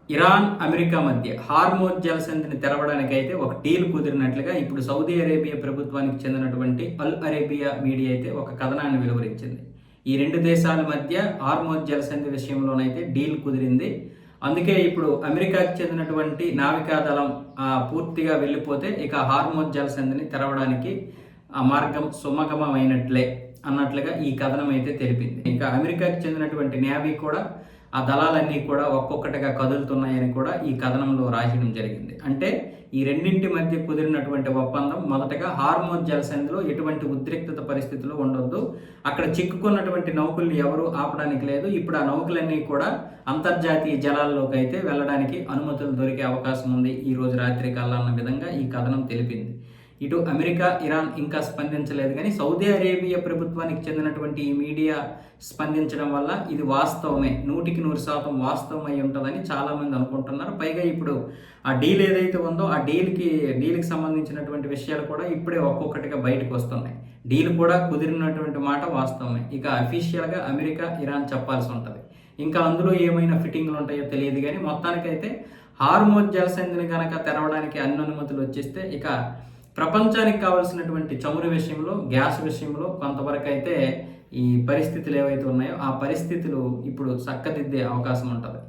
Iran, America మధ్య Hormuz జలసంధిని తెరవడానికైతే ఒక deal కుదిరినట్లుగా ఇప్పుడు సౌదీ అరేబియా ప్రభుత్వానికి చెందినటువంటి అల్ అరేబియా మీడియా అయితే ఒక కథనాన్ని వెలువరించింది. ఈ రెండు దేశాల మధ్య హార్మోజ్ జలసంధి విషయంలోనైతే డీల్ కుదిరింది. అందుకే ఇప్పుడు అమెరికాకి చెందినటువంటి నావికాదళం పూర్తిగా వెళ్ళిపోతే ఇక హార్మోజ్ జలసంధిని తెరవడానికి ఆ మార్గం సుమగమమైనట్లే అన్నట్లుగా ఈ కథనం అయితే తెలిపింది. ఇంకా అమెరికాకి చెందినటువంటి నేవీ కూడా ఆ దళాలన్నీ కూడా ఒక్కొక్కటిగా కదులుతున్నాయని కూడా ఈ కథనంలో రాయడం జరిగింది. అంటే ఈ రెండింటి మధ్య కుదిరినటువంటి ఒప్పందం మొదటగా హార్మోజ్ జలసంధిలో ఎటువంటి ఉద్రిక్తత పరిస్థితులు ఉండొద్దు, అక్కడ చిక్కుకున్నటువంటి నౌకల్ని ఎవరు ఆపడానికి లేదు, ఇప్పుడు ఆ నౌకలన్నీ కూడా అంతర్జాతీయ జలాల్లోకి అయితే వెళ్ళడానికి అనుమతులు దొరికే అవకాశం ఉంది ఈ రోజు రాత్రి కల్లా అన్న విధంగా ఈ కథనం తెలిపింది. ఇటు అమెరికా, ఇరాన్ ఇంకా స్పందించలేదు, కానీ సౌదీ అరేబియా ప్రభుత్వానికి చెందినటువంటి ఈ మీడియా స్పందించడం వల్ల ఇది వాస్తవమే, 100% వాస్తవం అయి ఉంటుందని చాలామంది అనుకుంటున్నారు. పైగా ఇప్పుడు ఆ డీల్ ఏదైతే ఉందో ఆ డీల్కి సంబంధించినటువంటి విషయాలు కూడా ఇప్పుడే ఒక్కొక్కటిగా బయటకు వస్తున్నాయి. డీల్ కూడా కుదిరినటువంటి మాట వాస్తవమే. ఇక అఫీషియల్గా అమెరికా, ఇరాన్ చెప్పాల్సి ఉంటుంది. ఇంకా అందులో ఏమైనా ఫిట్టింగ్లు ఉంటాయో తెలియదు, కానీ మొత్తానికైతే హార్మోజ్ జలసంధిని కనుక తెరవడానికి అన్ని అనుమతులు వచ్చేస్తే ఇక ప్రపంచానికి కావాల్సినటువంటి చమురు విషయంలో, గ్యాస్ విషయంలో కొంతవరకు అయితే ఈ పరిస్థితులు ఏవైతే ఉన్నాయో ఆ పరిస్థితులు ఇప్పుడు చక్కదిద్దే అవకాశం ఉంటుంది.